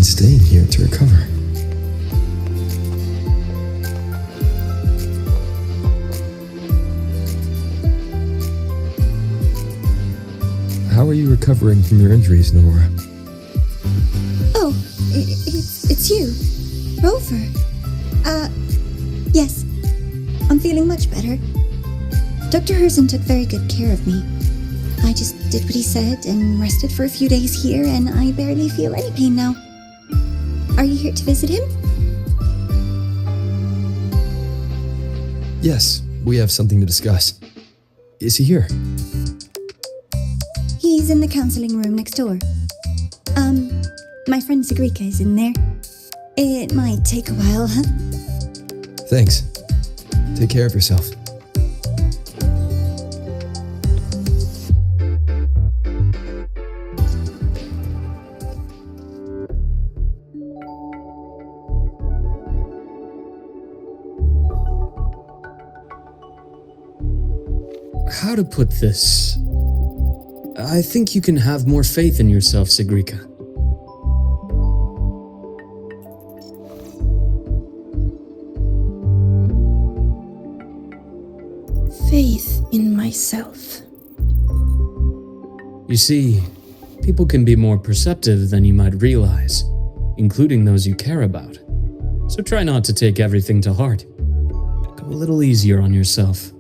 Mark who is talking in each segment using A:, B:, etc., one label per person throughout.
A: staying here to recover. How are you recovering from your injuries, Nora?
B: Oh, it's you, Rover. Yes, I'm feeling much better. Dr. Herson took very good care of me. I just did what he said and rested for a few days here, and I barely feel any pain now. Are you here to visit him?
A: Yes, we have something to discuss. Is he here?
B: He's in the counseling room next door. My friend Segue is in there. It might take a while, huh?
A: Thanks. Take care of yourself.
C: How to put this? I think you can have more faith in yourself, Segue.
D: Faith in myself.
C: You see, people can be more perceptive than you might realize, including those you care about. So try not to take everything to heart. Go a little easier on yourself.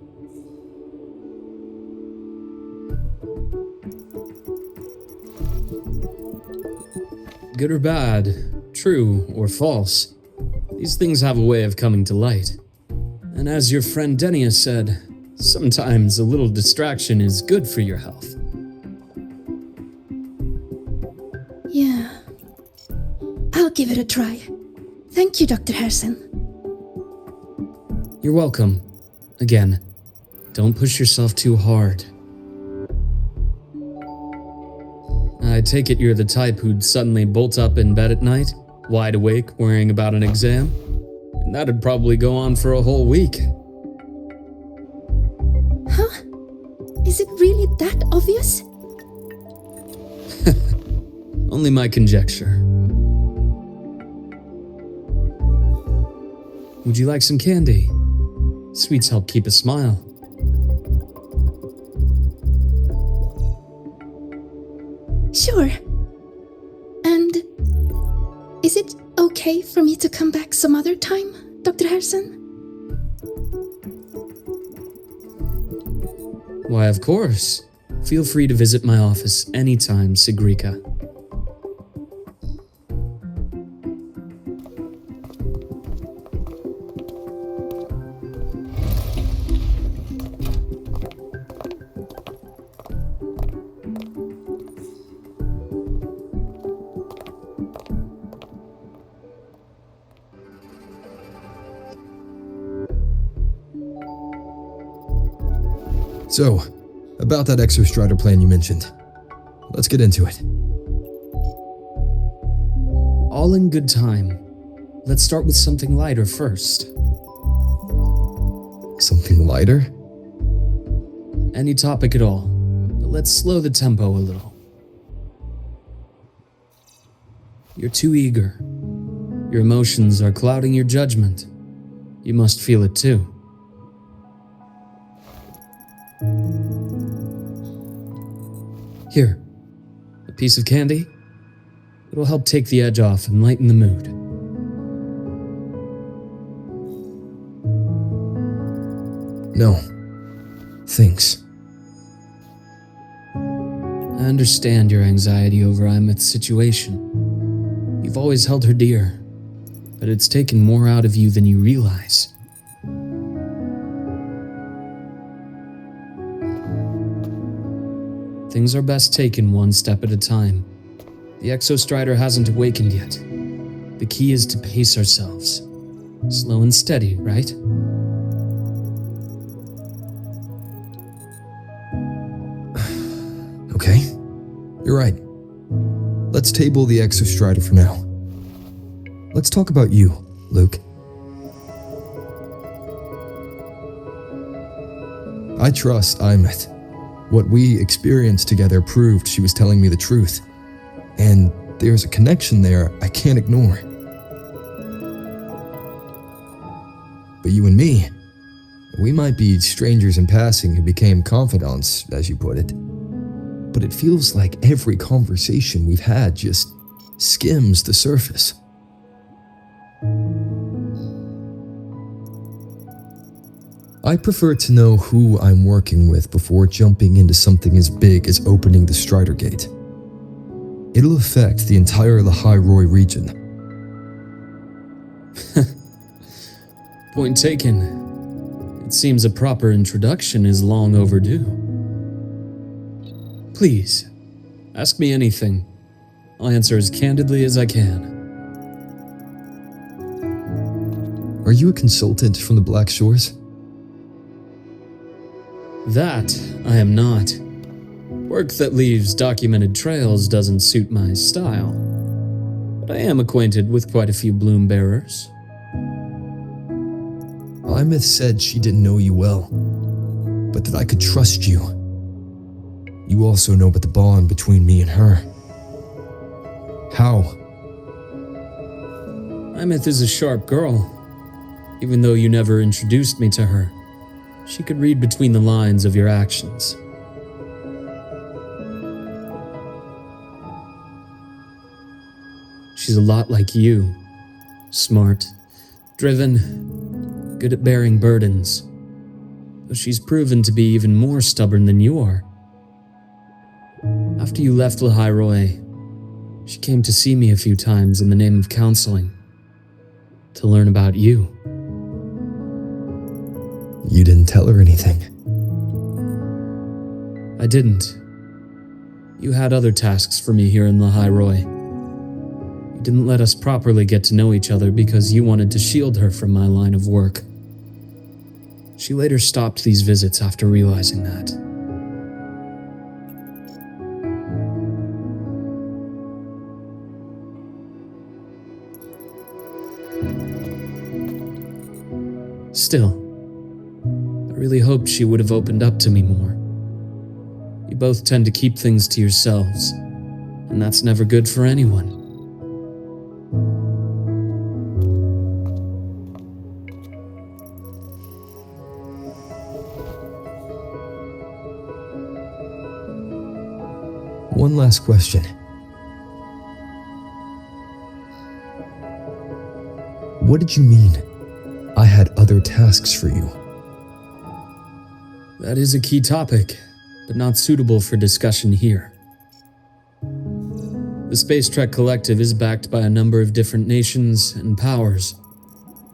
C: Good or bad, true or false, these things have a way of coming to light. And as your friend Denia said, sometimes a little distraction is good for your health.
D: Yeah. I'll give it a try. Thank you, Dr. Herson.
C: You're welcome. Again, don't push yourself too hard. I take it you're the type who'd suddenly bolt up in bed at night, wide awake, worrying about an exam? And that'd probably go on for a whole week.
D: Huh? Is it really that obvious?
C: Only my conjecture. Would you like some candy? Sweets help keep a smile.
D: Sure. And is it okay for me to come back some other time, Dr. Herson?
C: Why, of course. Feel free to visit my office anytime, Segue.
A: So, about that exostrider plan you mentioned. Let's get into it.
C: All in good time. Let's start with something lighter first.
A: Something lighter?
C: Any topic at all, but let's slow the tempo a little. You're too eager. Your emotions are clouding your judgment. You must feel it too. Here, a piece of candy. It'll help take the edge off and lighten the mood.
A: No. Thanks.
C: I understand your anxiety over Imeth's situation. You've always held her dear, but it's taken more out of you than you realize. Things are best taken one step at a time. The exostrider hasn't awakened yet. The key is to pace ourselves. Slow and steady, right?
A: Okay. You're right. Let's table the exostrider for now. Let's talk about you, Luuk. I trust Imeth. What we experienced together proved she was telling me the truth. And there's a connection there I can't ignore. But you and me, we might be strangers in passing who became confidants, as you put it. But it feels like every conversation we've had just skims the surface. I prefer to know who I'm working with before jumping into something as big as opening the Strider Gate. It'll affect the entire Lahai-Roi region.
C: Point taken. It seems a proper introduction is long overdue. Please, ask me anything. I'll answer as candidly as I can.
A: Are you a consultant from the Black Shores?
C: That I am not. Work that leaves documented trails doesn't suit my style. But I am acquainted with quite a few bloom bearers.
A: Imeth said she didn't know you well, but that I could trust you. You also know about the bond between me and her. How?
C: Imeth is a sharp girl. Even though you never introduced me to her, she could read between the lines of your actions. She's a lot like you. Smart, driven, good at bearing burdens. But she's proven to be even more stubborn than you are. After you left Lahai-Roi, she came to see me a few times in the name of counseling, to learn about you.
A: You didn't tell her anything.
C: I didn't. You had other tasks for me here in Lahai-Roi. You didn't let us properly get to know each other because you wanted to shield her from my line of work. She later stopped these visits after realizing that. Still, I really hoped she would have opened up to me more. You both tend to keep things to yourselves, and that's never good for anyone.
A: One last question. What did you mean? I had other tasks for you.
C: That is a key topic, but not suitable for discussion here. The Space Trek Collective is backed by a number of different nations and powers.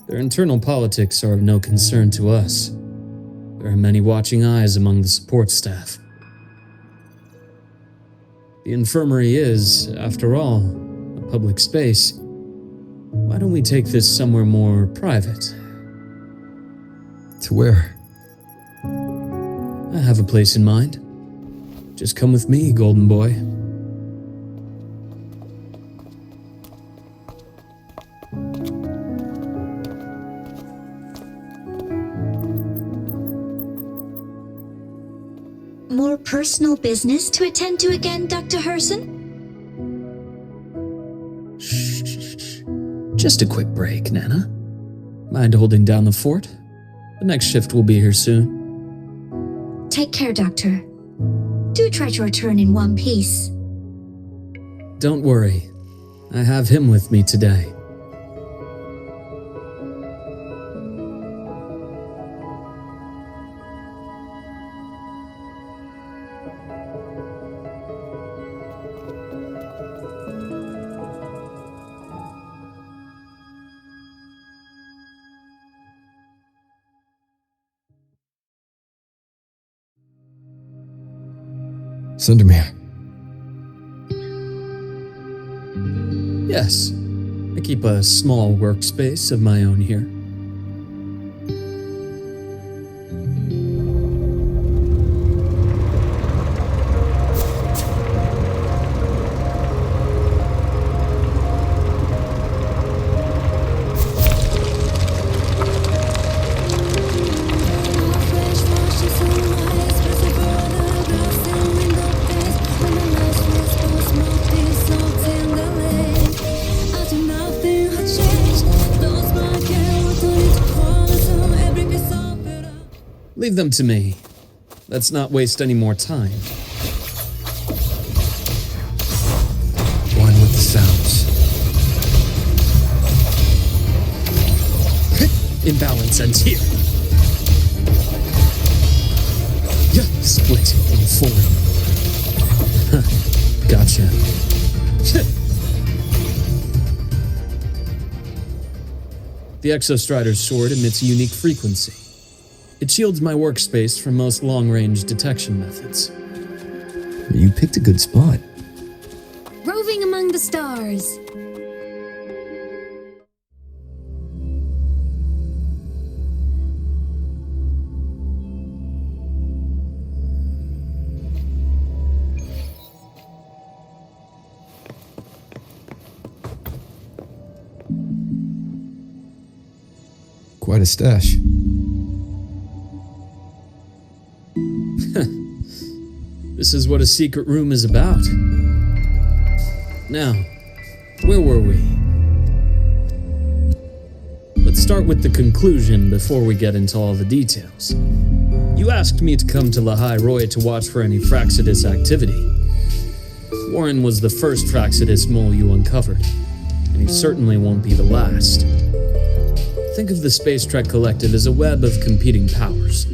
C: Their internal politics are of no concern to us. There are many watching eyes among the support staff. The infirmary is, after all, a public space. Why don't we take this somewhere more private?
A: To where?
C: I have a place in mind. Just come with me, golden boy.
B: More personal business to attend to again, Dr. Herson?
C: Shh. Just a quick break, Nana. Mind holding down the fort? The next shift will be here soon.
B: Take care, Doctor. Do try to return in one piece.
C: Don't worry. I have him with me today.
A: Cindermere.
C: Yes, I keep a small workspace of my own here. Leave them to me. Let's not waste any more time.
A: One with the sounds.
C: Imbalance ends here. Yeah, split in four. Gotcha. The Exostrider's sword emits a unique frequency. It shields my workspace from most long-range detection methods.
A: You picked a good spot.
E: Roving among the stars.
A: Quite a stash.
C: This is what a secret room is about. Now, where were we? Let's start with the conclusion before we get into all the details. You asked me to come to Lahai-Roi to watch for any Fraxidus activity. Warren was the first Fraxidus mole you uncovered, and he certainly won't be the last. Think of the Space Trek Collective as a web of competing powers.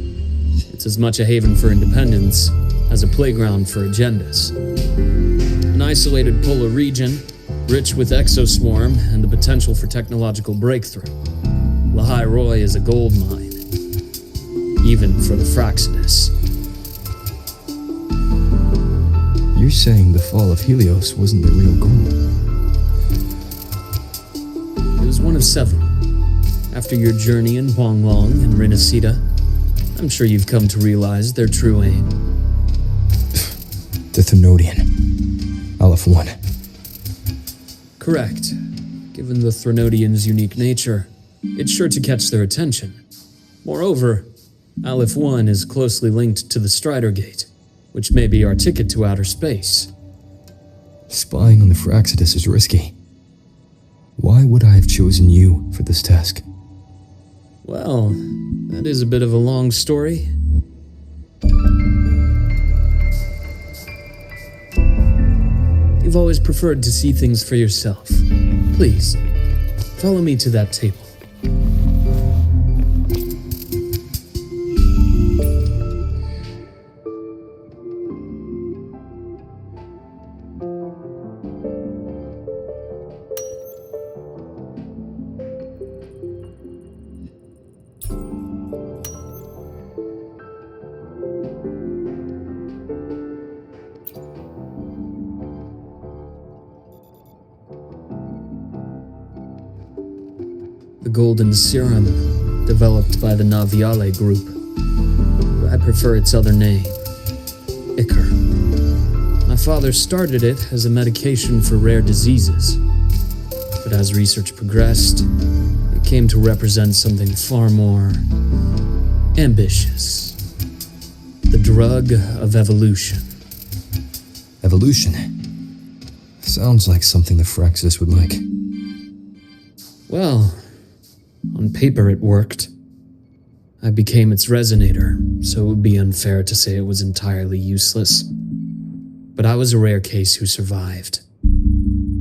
C: It's as much a haven for independence as a playground for agendas. An isolated polar region, rich with exoswarm and the potential for technological breakthrough. Lahai-Roi is a gold mine, even for the Fraxidus.
A: You're saying the fall of Helios wasn't the real goal?
C: It was one of several. After your journey in Huanglong and Rinasida, I'm sure you've come to realize their true aim.
A: The Thenodian. Aleph 1.
C: Correct. Given the Thenodian's unique nature, it's sure to catch their attention. Moreover, Aleph 1 is closely linked to the Strider Gate, which may be our ticket to outer space.
A: Spying on the Fraxidus is risky. Why would I have chosen you for this task?
C: Well, that is a bit of a long story. You've always preferred to see things for yourself. Please, follow me to that table. The golden serum, developed by the Naviale group. I prefer its other name, Ichor. My father started it as a medication for rare diseases, but as research progressed, it came to represent something far more ambitious. The drug of evolution.
A: Evolution? Sounds like something the Fraxidus would like.
C: Well, on paper it worked. I became its resonator, so it would be unfair to say it was entirely useless. But I was a rare case who survived.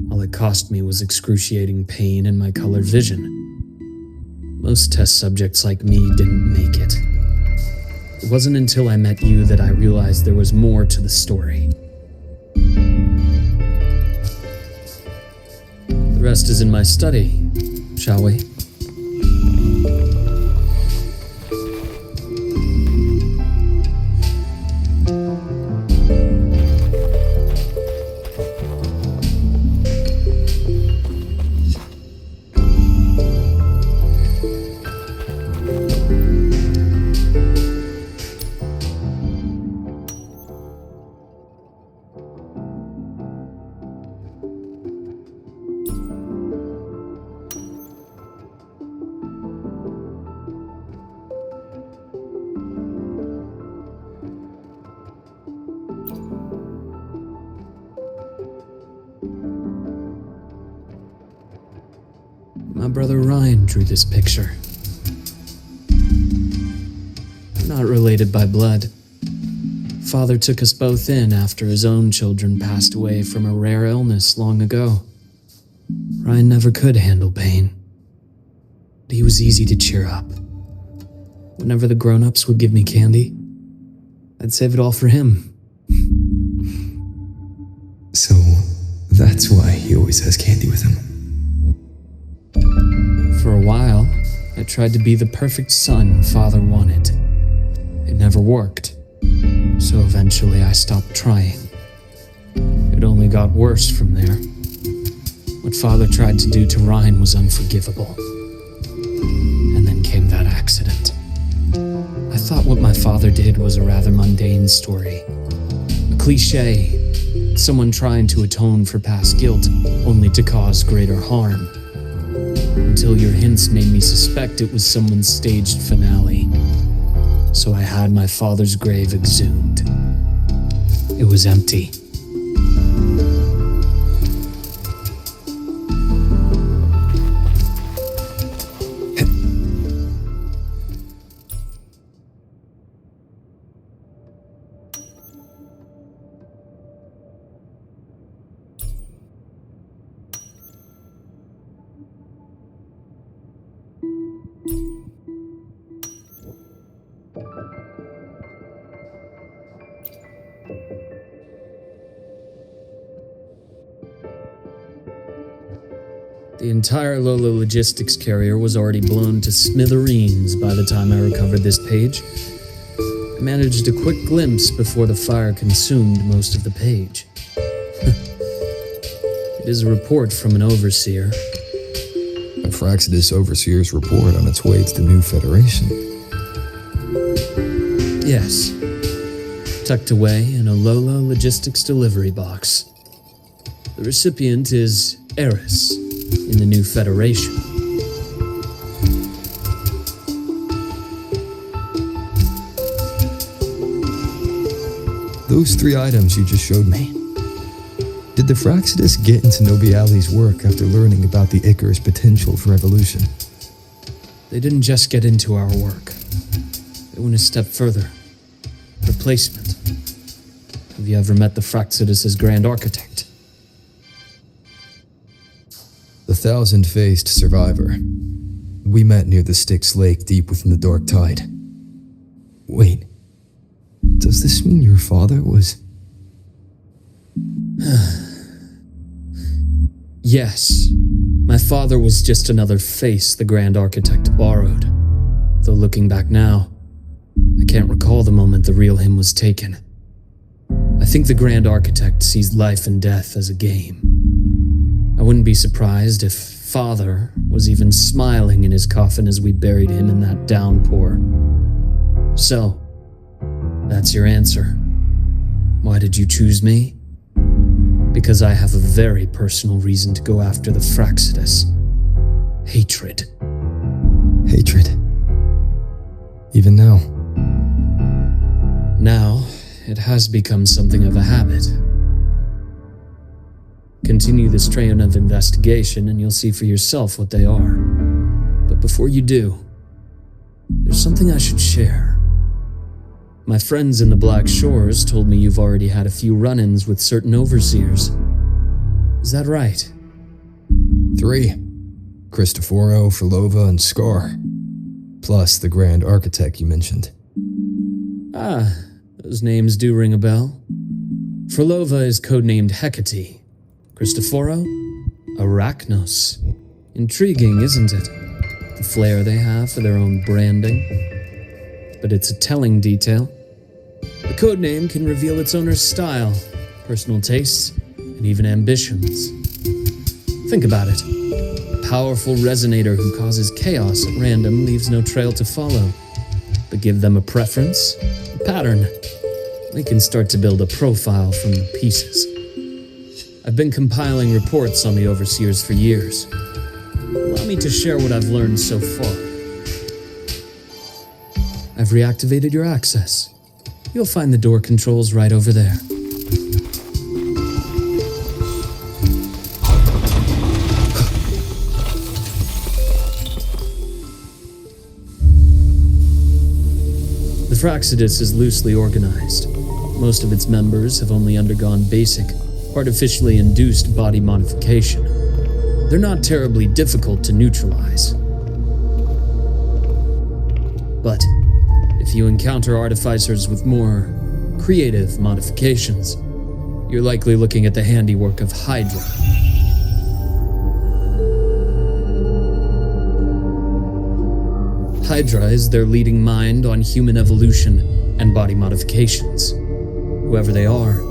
C: All it cost me was excruciating pain and my colored vision. Most test subjects like me didn't make it. It wasn't until I met you that I realized there was more to the story. The rest is in my study, shall we? My brother Ryan drew this picture. I'm not related by blood. Father took us both in after his own children passed away from a rare illness long ago. Ryan never could handle pain, but he was easy to cheer up. Whenever the grown-ups would give me candy, I'd save it all for him.
A: So, that's why he always has candy with him.
C: For a while, I tried to be the perfect son Father wanted. It never worked, so eventually I stopped trying. It only got worse from there. What Father tried to do to Ryan was unforgivable. And then came that accident. I thought what my father did was a rather mundane story. A cliché, someone trying to atone for past guilt only to cause greater harm. Until your hints made me suspect it was someone's staged finale. So I had my father's grave exhumed. It was empty. The entire Lola logistics carrier was already blown to smithereens by the time I recovered this page. I managed a quick glimpse before the fire consumed most of the page. It is a report from an overseer.
A: A Fraxidus Overseer's report on its way to the new Federation.
C: Yes. Tucked away in a Lola logistics delivery box. The recipient is Eris in the new Federation.
A: Those 3 items you just showed me. Did the Fraxidus get into Nobiali's work after learning about the Icar's potential for evolution?
C: They didn't just get into our work. They went a step further. Replacement. Have you ever met the Fraxidus' Grand Architect?
A: The thousand-faced survivor. We met near the Styx Lake deep within the Dark Tide. Wait. Does this mean your father was...
C: Yes. My father was just another face the Grand Architect borrowed. Though looking back now, I can't recall the moment the real him was taken. I think the Grand Architect sees life and death as a game. I wouldn't be surprised if Father was even smiling in his coffin as we buried him in that downpour. So, that's your answer. Why did you choose me? Because I have a very personal reason to go after the Fraxidus. Hatred.
A: Hatred. Even now.
C: Now, it has become something of a habit. Continue this train of investigation and you'll see for yourself what they are. But before you do, there's something I should share. My friends in the Black Shores told me you've already had a few run-ins with certain overseers. Is that right?
A: 3. Cristoforo, Filova, and Scar. Plus the Grand Architect you mentioned.
C: Ah, those names do ring a bell. Filova is codenamed Hecate. Cristoforo? Arachnos. Intriguing, isn't it? The flair they have for their own branding. But it's a telling detail. The codename can reveal its owner's style, personal tastes, and even ambitions. Think about it. A powerful resonator who causes chaos at random leaves no trail to follow. But give them a preference, a pattern. They can start to build a profile from the pieces. I've been compiling reports on the Overseers for years. Allow me to share what I've learned so far. I've reactivated your access. You'll find the door controls right over there. The Fraccidus is loosely organized. Most of its members have only undergone basic, artificially induced body modification. They're not terribly difficult to neutralize. But if you encounter artificers with more creative modifications, you're likely looking at the handiwork of Hydra. Hydra is their leading mind on human evolution and body modifications. Whoever they are,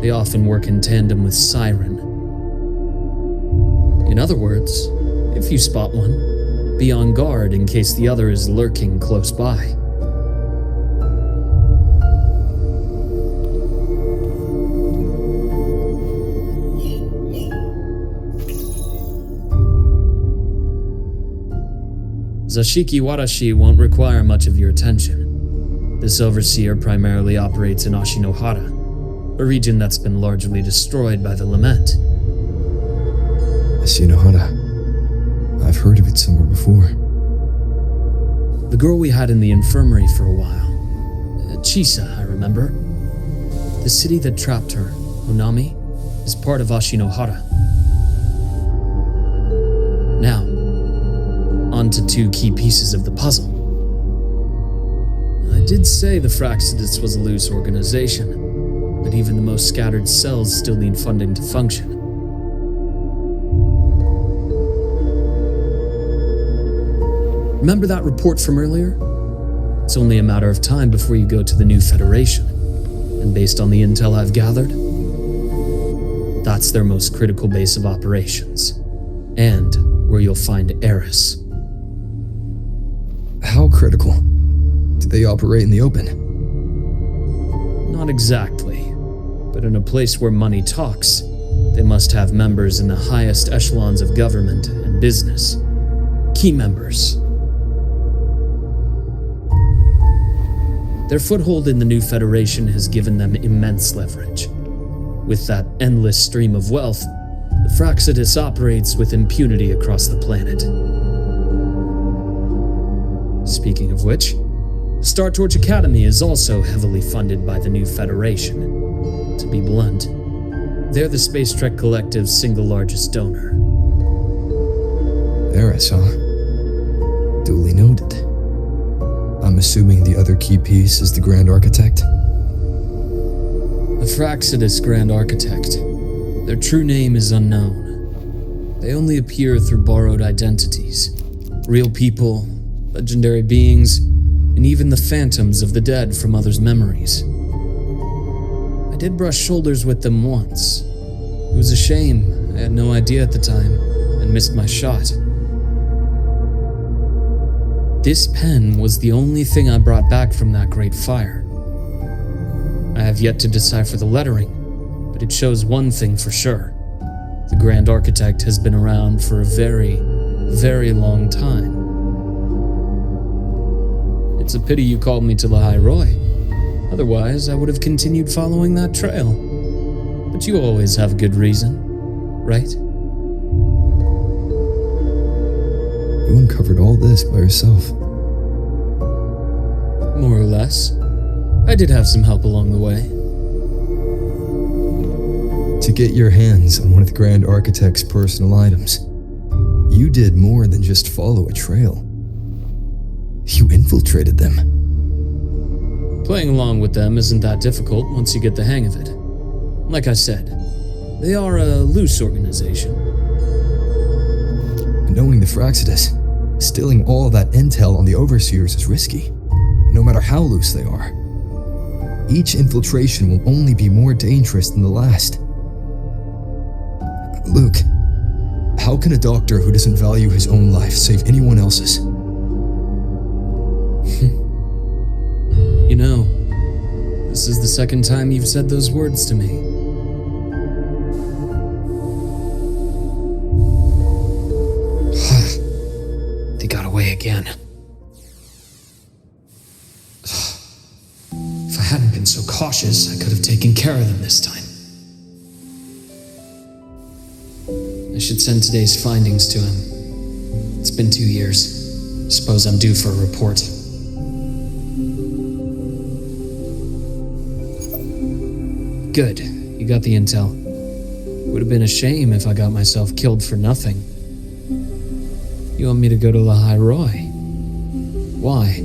C: they often work in tandem with Siren. In other words, if you spot one, be on guard in case the other is lurking close by. Zashiki Warashi won't require much of your attention. This overseer primarily operates in Ashinohara, a region that's been largely destroyed by the Lament.
A: Ashinohara. I've heard of it somewhere before.
C: The girl we had in the infirmary for a while. Chisa, I remember. The city that trapped her, Onami, is part of Ashinohara. Now, on to two key pieces of the puzzle. I did say the Fraccidus was a loose organization, but even the most scattered cells still need funding to function. Remember that report from earlier? It's only a matter of time before you go to the new Federation, and based on the intel I've gathered, that's their most critical base of operations, and where you'll find Eris.
A: How critical? Do they operate in the open?
C: Not exactly, but in a place where money talks, they must have members in the highest echelons of government and business. Key members. Their foothold in the new Federation has given them immense leverage. With that endless stream of wealth, the Fraccidus operates with impunity across the planet. Speaking of which, Star Torch Academy is also heavily funded by the new Federation. To be blunt, they're the Space Trek Collective's single largest donor.
A: Eris, huh? Duly noted. I'm assuming the other key piece is the Grand Architect?
C: The Fraccidus Grand Architect. Their true name is unknown. They only appear through borrowed identities. Real people, legendary beings, and even the phantoms of the dead from others' memories. I did brush shoulders with them once. It was a shame. I had no idea at the time, and missed my shot. This pen was the only thing I brought back from that great fire. I have yet to decipher the lettering, but it shows one thing for sure. The Grand Architect has been around for a very, very long time. It's a pity you called me to Lahai-Roi. Otherwise, I would have continued following that trail. But you always have a good reason, right?
A: You uncovered all this by yourself.
C: More or less. I did have some help along the way.
A: To get your hands on one of the Grand Architect's personal items, you did more than just follow a trail. You infiltrated them.
C: Playing along with them isn't that difficult once you get the hang of it. Like I said, they are a loose organization.
A: Knowing the Fraccidus, stealing all that intel on the Overseers is risky, no matter how loose they are. Each infiltration will only be more dangerous than the last. Luke, how can a doctor who doesn't value his own life save anyone else's?
C: You know, this is the second time you've said those words to me. They got away again. If I hadn't been so cautious, I could have taken care of them this time. I should send today's findings to him. It's been 2 years. Suppose I'm due for a report. Good, you got the intel. Would have been a shame if I got myself killed for nothing. You want me to go to Lahai-Roi? Why?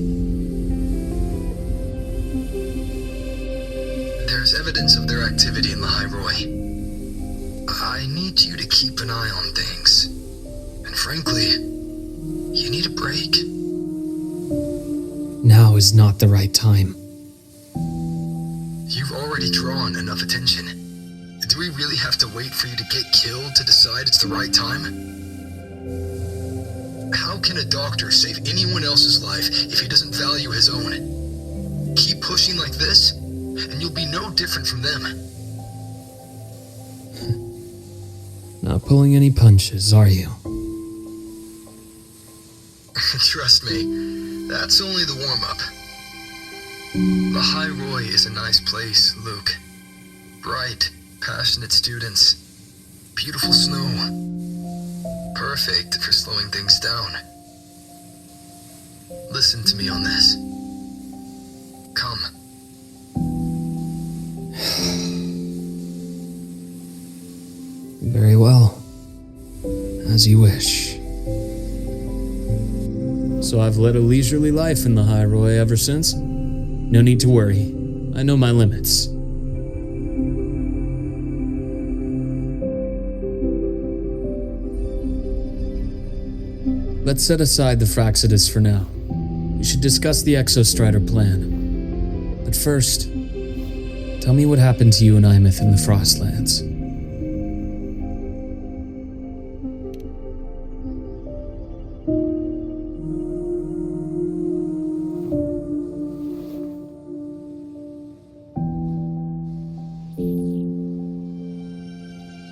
A: There's evidence of their activity in Lahai-Roi. I need you to keep an eye on things. And frankly, you need a break.
C: Now is not the right time.
A: You've already drawn enough attention. Do we really have to wait for you to get killed to decide it's the right time? How can a doctor save anyone else's life if he doesn't value his own? Keep pushing like this, and you'll be no different from them.
C: Not pulling any punches, are you?
A: Trust me, that's only the warm-up. Lahai-Roi is a nice place, Luke. Bright, passionate students. Beautiful snow. Perfect for slowing things down. Listen to me on this. Come.
C: Very well. As you wish. So I've led a leisurely life in the Lahai-Roi ever since. No need to worry. I know my limits. Let's set aside the Fraxidus for now. We should discuss the Exostrider plan. But first, tell me what happened to you and Imeth in the Frostlands.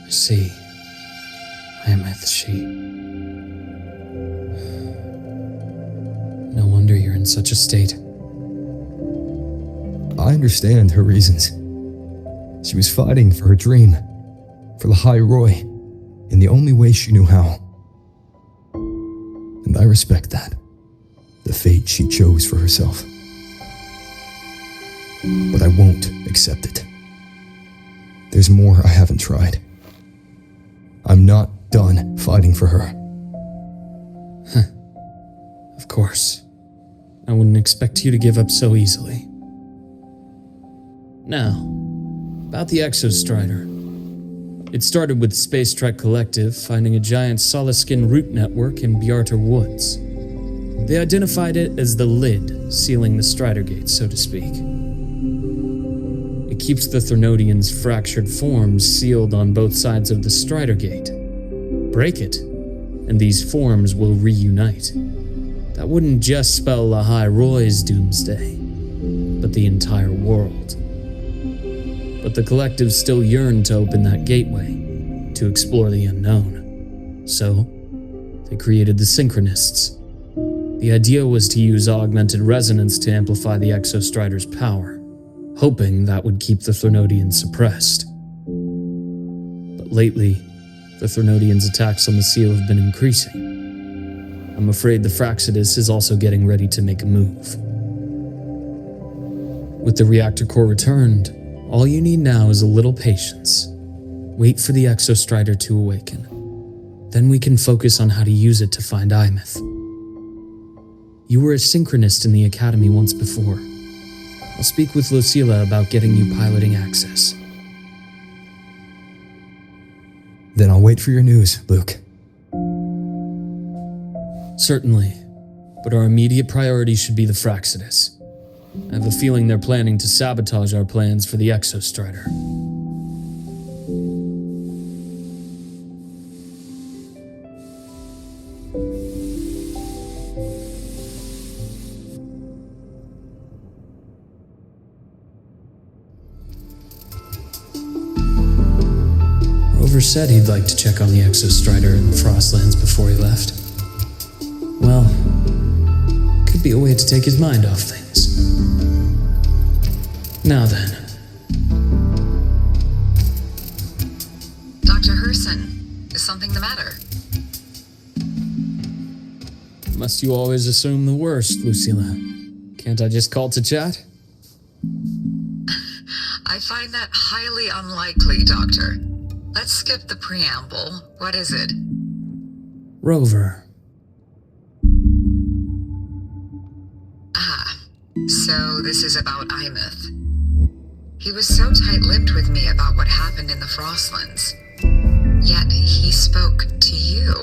C: I see. Imeth, she... No wonder you're in such a state.
A: I understand her reasons. She was fighting for her dream, for Lahai-Roi, in the only way she knew how. And I respect that, the fate she chose for herself. But I won't accept it. There's more I haven't tried. I'm not done fighting for her.
C: Of course. I wouldn't expect you to give up so easily. Now, about the Exostrider. It started with Space Trek Collective finding a giant Solaskin root network in Bjartar Woods. They identified it as the lid, sealing the Strider Gate, so to speak. It keeps the Thernodians' fractured forms sealed on both sides of the Strider Gate. Break it, and these forms will reunite. That wouldn't just spell Lahai-Roi's doomsday, but the entire world. But the Collective still yearned to open that gateway, to explore the unknown. So, they created the Synchronists. The idea was to use augmented resonance to amplify the Exostrider's power, hoping that would keep the Thernodians suppressed. But lately, the Thernodians' attacks on the seal have been increasing. I'm afraid the Fraxidus is also getting ready to make a move. With the reactor core returned, all you need now is a little patience. Wait for the Exostrider to awaken. Then we can focus on how to use it to find Imeth. You were a synchronist in the Academy once before. I'll speak with Lucilla about getting you piloting access.
A: Then I'll wait for your news, Luke.
C: Certainly, but our immediate priority should be the Fraxidus. I have a feeling they're planning to sabotage our plans for the Exostrider. Rover said he'd like to check on the Exostrider in the Frostlands before he left. Well, could be a way to take his mind off things. Now then.
F: Dr. Herson, is something the matter?
C: Must you always assume the worst, Lucilla? Can't I just call to chat?
F: I I find that highly unlikely, Doctor. Let's skip the preamble. What is it?
C: Rover.
F: Ah, so this is about Imeth. He was so tight-lipped with me about what happened in the Frostlands. Yet he spoke to you.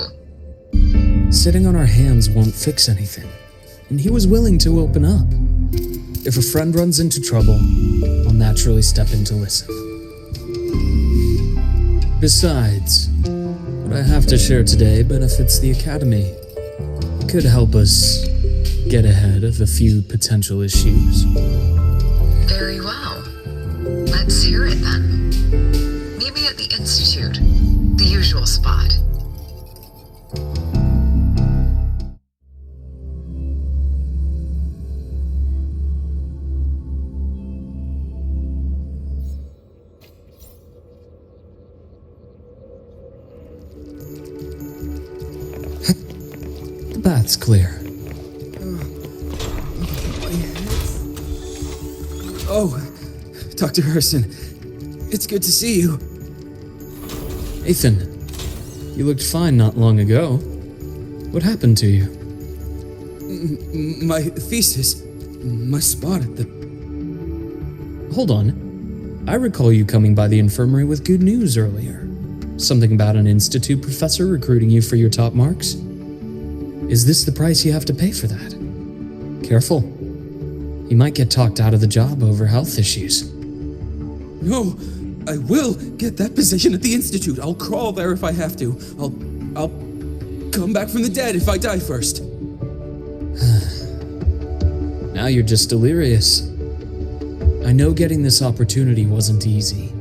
C: Sitting on our hands won't fix anything, and he was willing to open up. If a friend runs into trouble, I'll naturally step in to listen. Besides, what I have to share today benefits the Academy. It could help us get ahead of a few potential issues.
F: Very well. Let's hear it then. Meet me at the Institute, the usual spot.
C: The bath's clear.
G: Oh, Dr. Herson, it's good to see you.
C: Ethan, you looked fine not long ago. What happened to you?
G: My thesis, my spot at the...
C: Hold on. I recall you coming by the infirmary with good news earlier. Something about an institute professor recruiting you for your top marks? Is this the price you have to pay for that? Careful. You might get talked out of the job over health issues.
G: No, I will get that position at the Institute. I'll crawl there if I have to. I'll come back from the dead if I die first.
C: Now you're just delirious. I know getting this opportunity wasn't easy.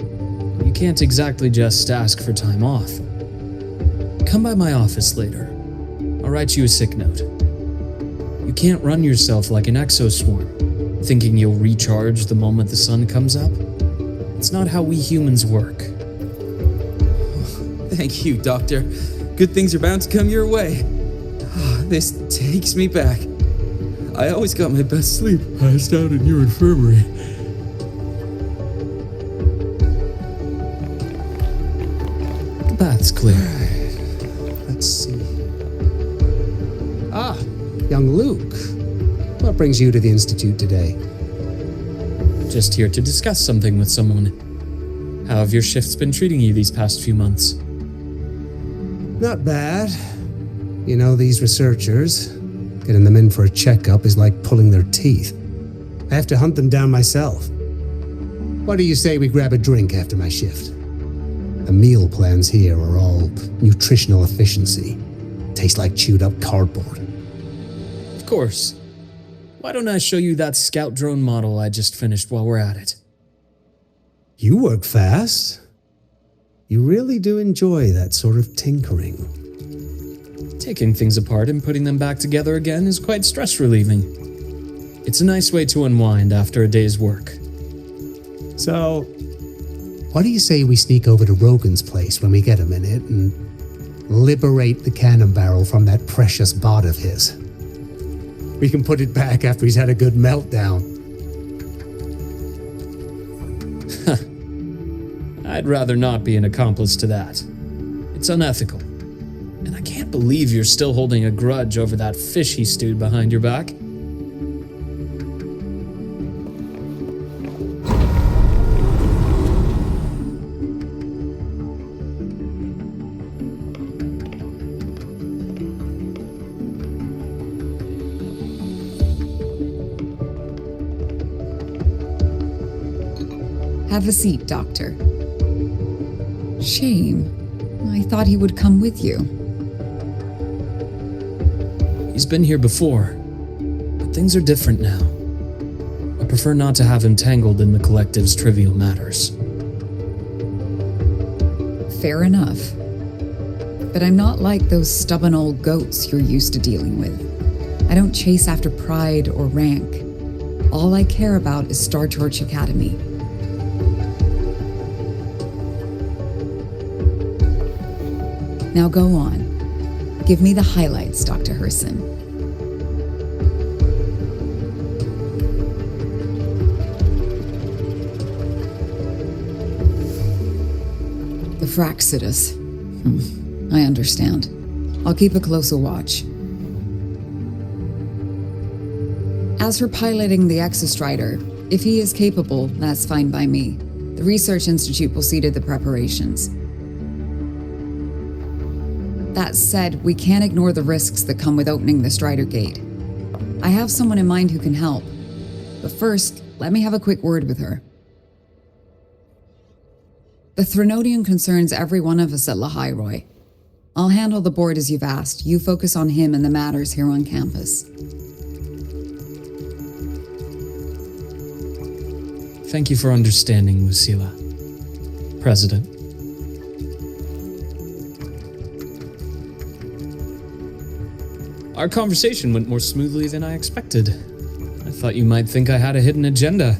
C: You can't exactly just ask for time off. Come by my office later. I'll write you a sick note. You can't run yourself like an exoswarm, thinking you'll recharge the moment the sun comes up. It's not how we humans work.
G: Thank you, Doctor. Good things are bound to come your way. This takes me back. I always got my best sleep passed out in your infirmary.
C: The bath's clear.
H: Let's see. Ah, young Luke. What brings you to the Institute today?
C: Just here to discuss something with someone. How have your shifts been treating you these past few months?
H: Not bad. You know, these researchers, getting them in for a checkup is like pulling their teeth. I have to hunt them down myself. What do you say we grab a drink after my shift? The meal plans here are all nutritional efficiency. Taste like chewed up cardboard.
C: Of course. Why don't I show you that scout drone model I just finished while we're at it?
H: You work fast. You really do enjoy that sort of tinkering.
C: Taking things apart and putting them back together again is quite stress relieving. It's a nice way to unwind after a day's work.
H: So, what do you say we sneak over to Rogan's place when we get a minute and liberate the cannon barrel from that precious bot of his? We can put it back after he's had a good meltdown.
C: I'd rather not be an accomplice to that. It's unethical. And I can't believe you're still holding a grudge over that fish he stewed behind your back.
I: Have a seat, Doctor. Shame. I thought he would come with you.
C: He's been here before, but things are different now. I prefer not to have him tangled in the collective's trivial matters.
I: Fair enough. But I'm not like those stubborn old goats you're used to dealing with. I don't chase after pride or rank. All I care about is Star Torch Academy. Now go on. Give me the highlights, Dr. Herson. The Fraxidus. I understand. I'll keep a closer watch. As for piloting the Exostrider, if he is capable, that's fine by me. The Research Institute will see to the preparations. That said, we can't ignore the risks that come with opening the Strider Gate. I have someone in mind who can help. But first, let me have a quick word with her. The Threnodian concerns every one of us at Lahai-Roi. I'll handle the board as you've asked. You focus on him and the matters here on campus.
C: Thank you for understanding, Lucilla. President. Our conversation went more smoothly than I expected. I thought you might think I had a hidden agenda.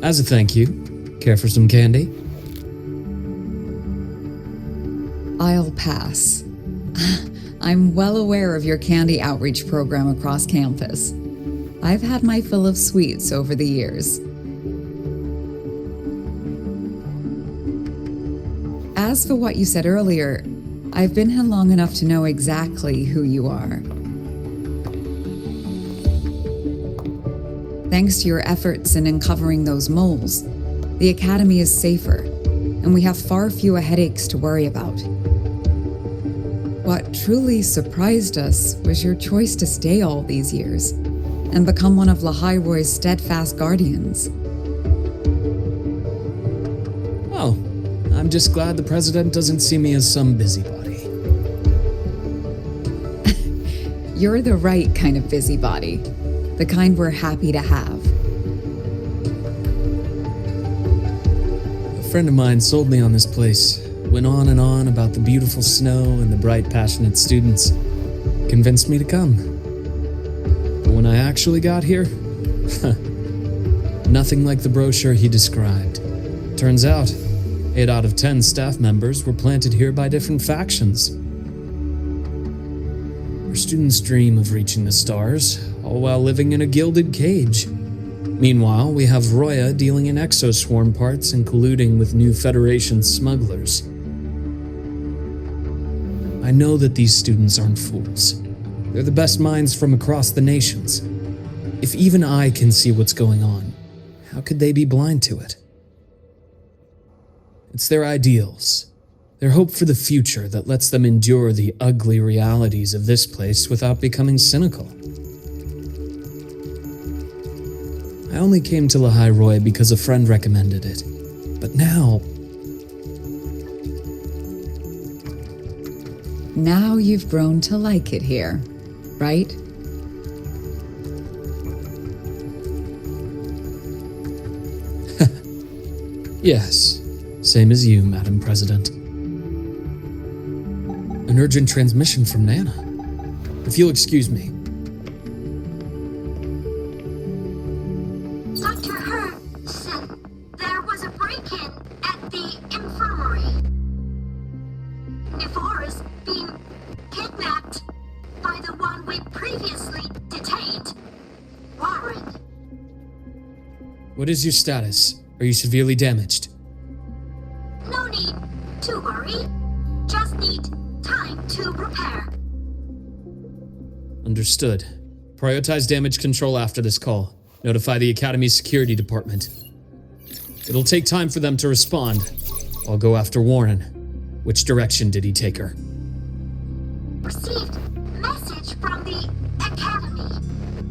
C: As a thank you, care for some candy?
I: I'll pass. I'm well aware of your candy outreach program across campus. I've had my fill of sweets over the years. As for what you said earlier, I've been here long enough to know exactly who you are. Thanks to your efforts in uncovering those moles, the Academy is safer, and we have far fewer headaches to worry about. What truly surprised us was your choice to stay all these years and become one of Lahai-Roi's steadfast guardians.
C: Oh, I'm just glad the President doesn't see me as some busybody.
I: You're the right kind of busybody, the kind we're happy to have.
C: A friend of mine sold me on this place, went on and on about the beautiful snow and the bright, passionate students, convinced me to come. But when I actually got here, nothing like the brochure he described. Turns out, 8 out of 10 staff members were planted here by different factions. Our students dream of reaching the stars, all while living in a gilded cage. Meanwhile, we have Roya dealing in exoswarm parts and colluding with new Federation smugglers. I know that these students aren't fools. They're the best minds from across the nations. If even I can see what's going on, how could they be blind to it? It's their ideals, their hope for the future that lets them endure the ugly realities of this place without becoming cynical. I only came to Lahai-Roi because a friend recommended it. But now
I: you've grown to like it here, right?
C: Yes, same as you, Madam President. An urgent transmission from Nana. If you'll excuse me.
J: Dr. Hurson, there was a break-in at the infirmary. Nevora's being kidnapped by the one we previously detained, Warren.
C: What is your status? Are you severely damaged?
J: No need to worry. Just need time to repair.
C: Understood. Prioritize damage control after this call. Notify the Academy's security department. It'll take time for them to respond. I'll go after Warren. Which direction did he take her?
J: Received message from the Academy.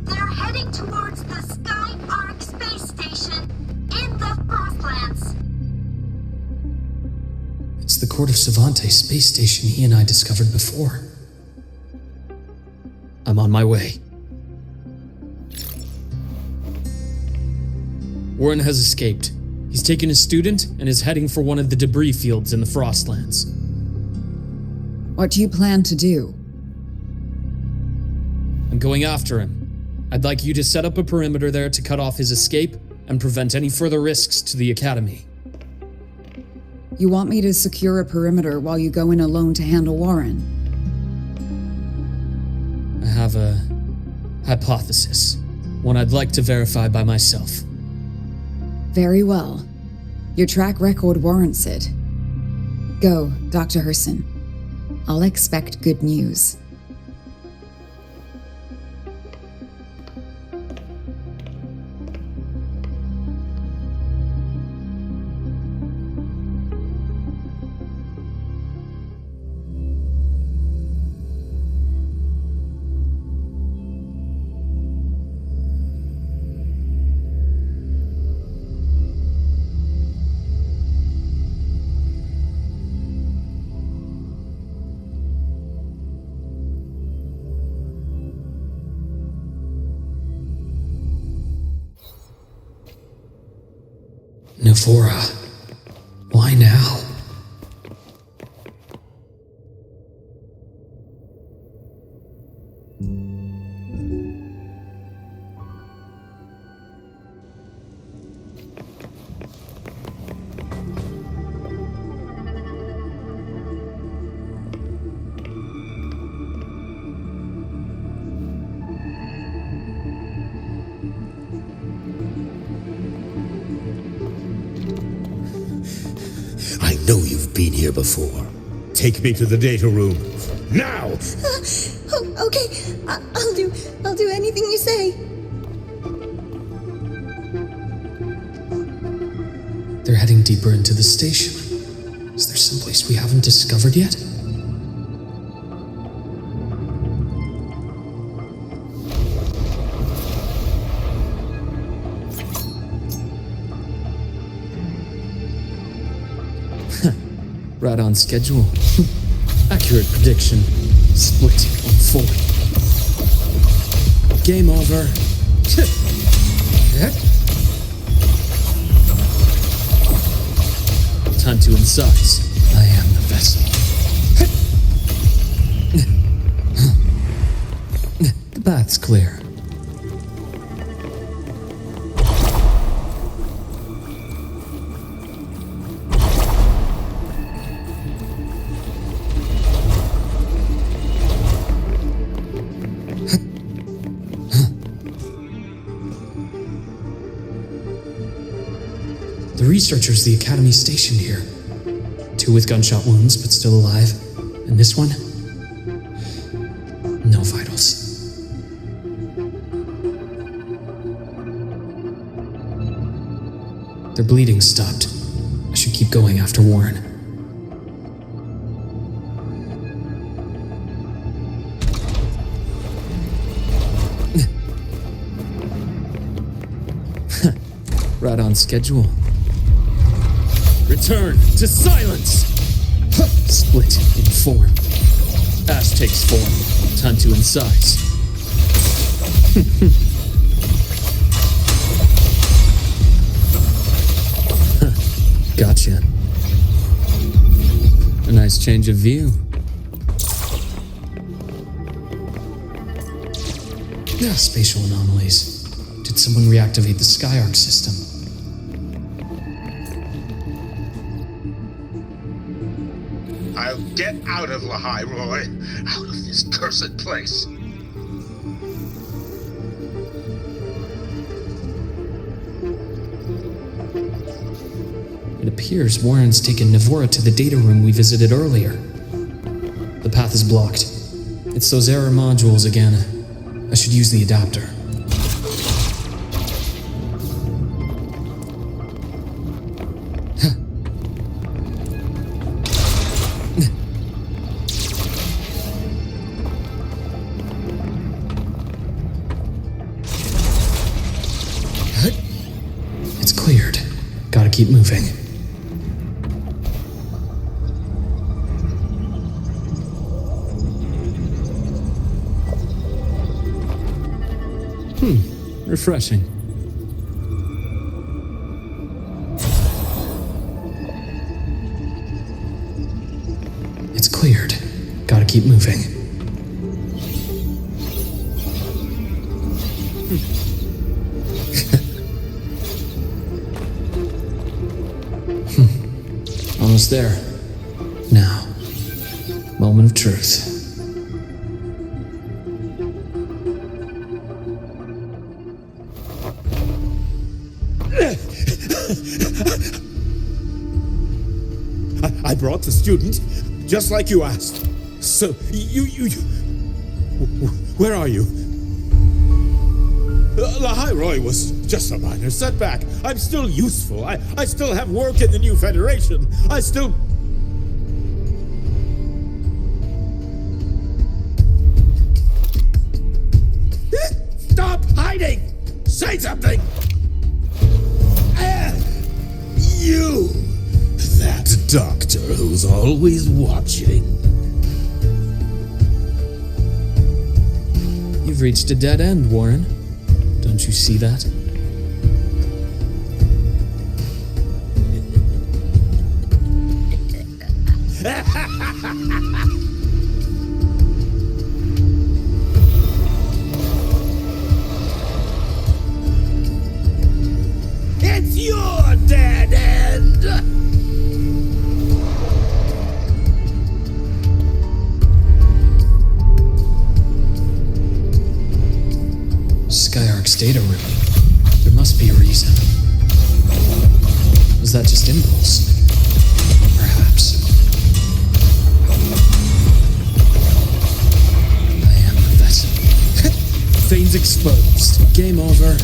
J: They're heading towards the Sky Arc space station in the Frostlands.
C: It's the Court of Savante space station he and I discovered before. I'm on my way. Warren has escaped. He's taken a student and is heading for one of the debris fields in the Frostlands.
I: What do you plan to do?
C: I'm going after him. I'd like you to set up a perimeter there to cut off his escape and prevent any further risks to the Academy.
I: You want me to secure a perimeter while you go in alone to handle Warren?
C: I have a hypothesis, one I'd like to verify by myself.
I: Very well. Your track record warrants it. Go, Dr. Herson. I'll expect good news.
C: Navora, why now?
K: I know you've been here before. Take me to the data room. Now!
B: Oh, okay. I'll do anything you say.
C: They're heading deeper into the station. Is there someplace we haven't discovered yet? Right on schedule. Accurate prediction. Split on 4. Game over. Time to incise. I am the vessel. The bath's clear. The researchers the Academy stationed here. 2 with gunshot wounds, but still alive. And this one? No vitals. Their bleeding stopped. I should keep going after Warren. Right on schedule. Return to silence! Split in form. Ash takes form. Time to incise. Gotcha. A nice change of view. Spatial anomalies. Did someone reactivate the Skyarc system?
K: I'll get out of Lahai-Roi. Out of this cursed place.
C: It appears Warren's taken Navora to the data room we visited earlier. The path is blocked. It's those error modules again. I should use the adapter. It's cleared. Gotta keep moving. Refreshing. It's cleared. Gotta keep moving. Almost there. Now, moment of truth.
K: brought the student, just like you asked. So, you... Where are you? Lahai-Roi was just a minor setback. I'm still useful. I still have work in the new Federation. I still... Stop hiding! Say something! You! That doctor who's always watching.
C: You've reached a dead end, Warren. Don't you see that?
K: It's your dead end!
C: Skyark's data room. There must be a reason. Was that just impulse? Perhaps. I am the vessel. Veins exposed. Game over.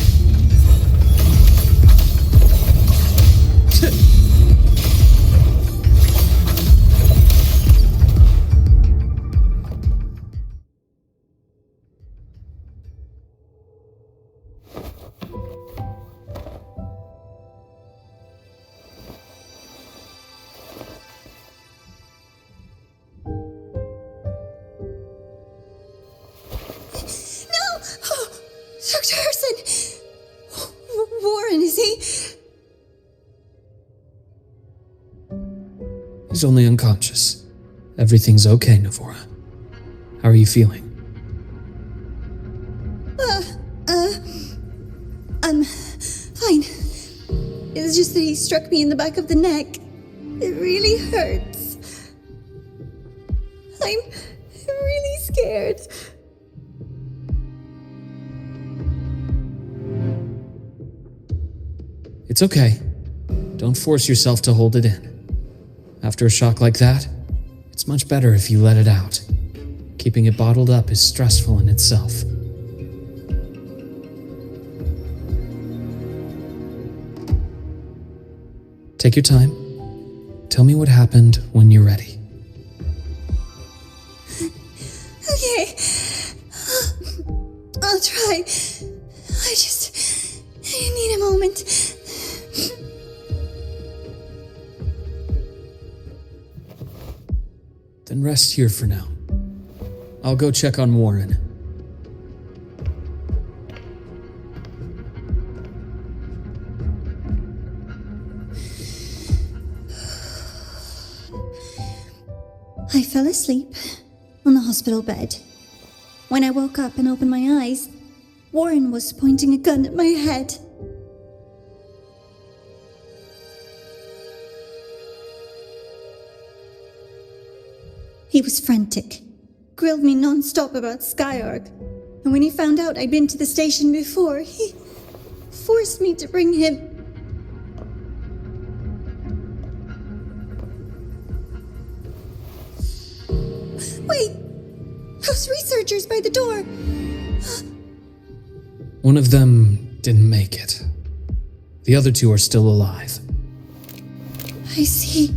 B: Dr. Herson! Warren, is he?
C: He's only unconscious. Everything's okay, Navora. How are you feeling?
B: I'm fine. It's just that he struck me in the back of the neck. It really hurts. I'm really scared.
C: It's okay. Don't force yourself to hold it in. After a shock like that, it's much better if you let it out. Keeping it bottled up is stressful in itself. Take your time. Tell me what happened when you're ready.
B: Okay. I'll try. I just need a moment.
C: Then rest here for now. I'll go check on Warren.
B: I fell asleep on the hospital bed. When I woke up and opened my eyes, Warren was pointing a gun at my head. He was frantic, grilled me non-stop about Skyark, and when he found out I'd been to the station before, he forced me to bring him. Wait! Those researchers by the door!
C: One of them didn't make it. The other two are still alive.
B: I see.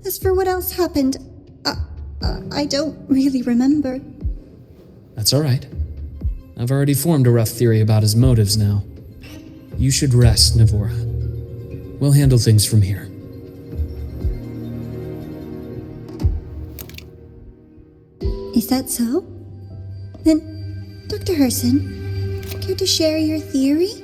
B: As for what else happened, I don't really remember.
C: That's all right. I've already formed a rough theory about his motives now. You should rest, Navora. We'll handle things from here.
B: Is that so? Then, Dr. Herson, care to share your theory?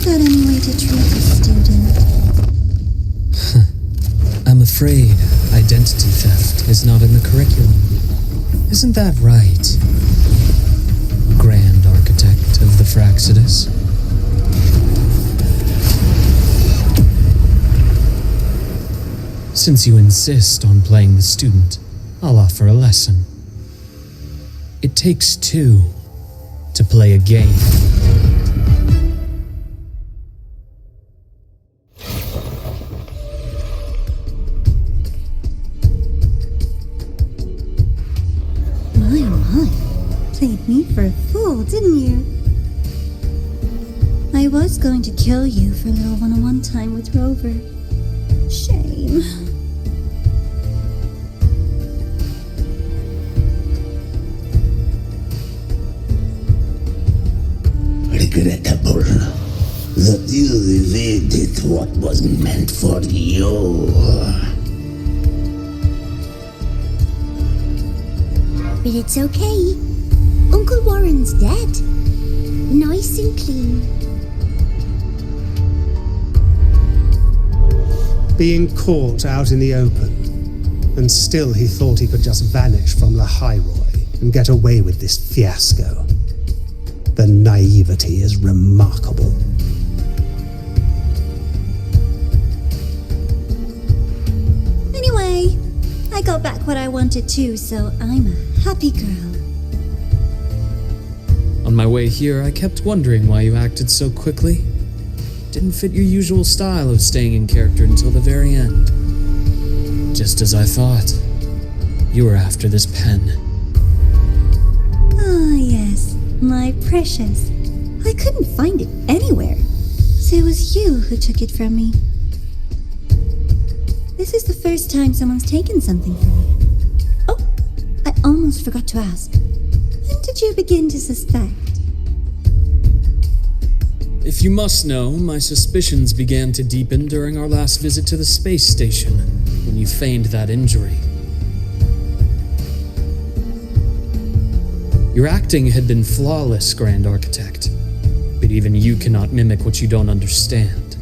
B: that any way to treat a student?
C: I'm afraid identity theft is not in the curriculum. Isn't that right, Grand Architect of the Fraxidus? Since you insist on playing the student, I'll offer a lesson. It takes two to play a game.
B: My. Played me for a fool, didn't you? I was going to kill you for a little one-on-one time with Rover. Shame.
K: Regrettable that you evaded what was meant for you.
J: But it's okay. Uncle Warren's dead. Nice and clean.
H: Being caught out in the open, and still he thought he could just vanish from Lahai-Roi and get away with this fiasco. The naivety is remarkable.
B: Anyway, I got back what I wanted too, so I'm a happy girl.
C: On my way here, I kept wondering why you acted so quickly. Didn't fit your usual style of staying in character until the very end. Just as I thought. You were after this pen.
B: Ah, yes, my precious. I couldn't find it anywhere, so it was you who took it from me. This is the first time someone's taken something from me. Oh, I almost forgot to ask. When did you begin to suspect?
C: If you must know, my suspicions began to deepen during our last visit to the space station, when you feigned that injury. Your acting had been flawless, Grand Architect, but even you cannot mimic what you don't understand.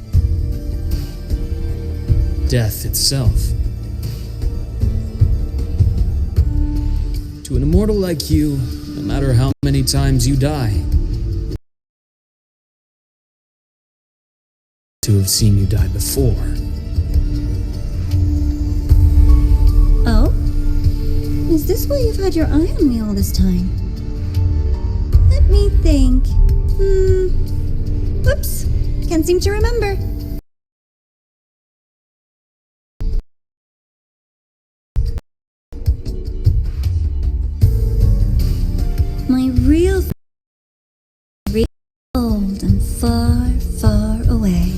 C: Death itself. To an immortal like you, no matter how many times you die, to have seen you die before.
B: Oh? Is this why you've had your eye on me all this time? Let me think. Whoops. Can't seem to remember. My real old and far, far away.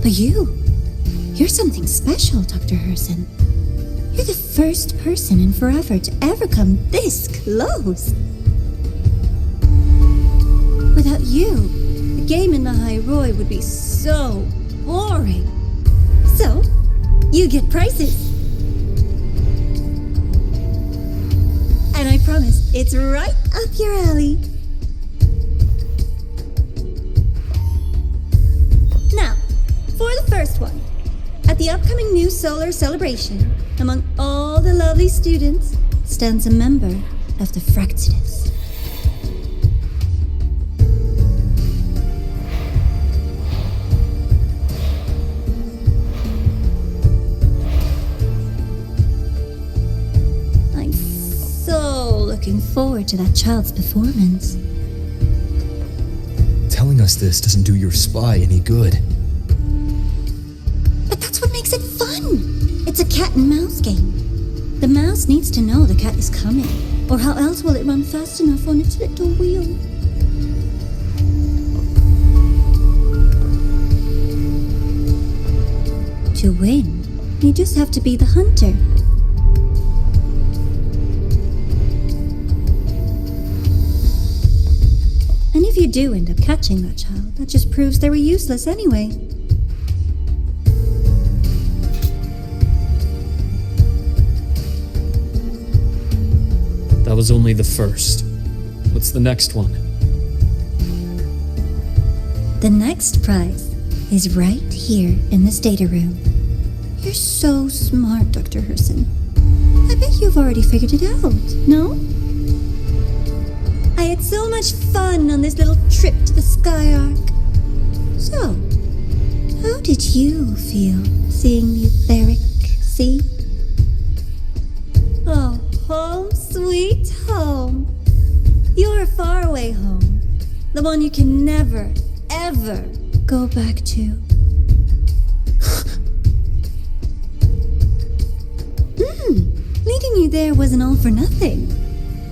B: But you're something special, Dr. Herson. You're the first person in forever to ever come this close. Without you, the game in Lahai-Roi would be so boring. So, you get prizes. And I promise, it's right up your alley. Now, for the first one, at the upcoming new solar celebration, among all the lovely students, stands a member of the Fraxidus. I'm so looking forward to that child's performance.
A: Telling us this doesn't do your spy any good.
B: But that's what makes it fun! It's a cat and mouse game. The mouse needs to know the cat is coming, or how else will it run fast enough on its little wheel? To win, you just have to be the hunter. And if you do end up catching that child, that just proves they were useless anyway.
C: That was only the first. What's the next one?
B: The next prize is right here in this data room. You're so smart, Dr. Herson. I bet you've already figured it out, no? I had so much fun on this little trip to the Sky Arc. So, how did you feel seeing the etheric sea? Oh, home sweet home. Your faraway home. The one you can never, ever go back to. Meeting you there wasn't all for nothing.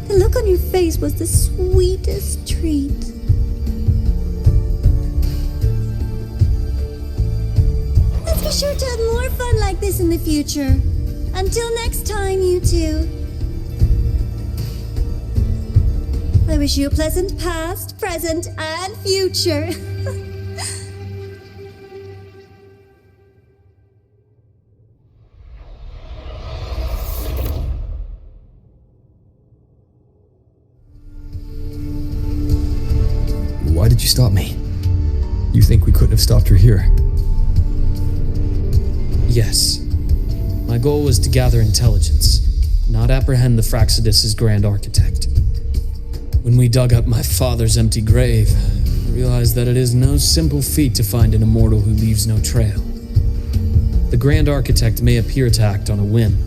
B: The look on your face was the sweetest treat. Let's be sure to have more fun like this in the future. Until next time, you two. I wish you a pleasant past, present, and future.
A: Why did you stop me? You think we couldn't have stopped her here?
C: Yes. My goal was to gather intelligence, not apprehend the Fraxidus' grand architect. When we dug up my father's empty grave, I realized that it is no simple feat to find an immortal who leaves no trail. The grand architect may appear to act on a whim,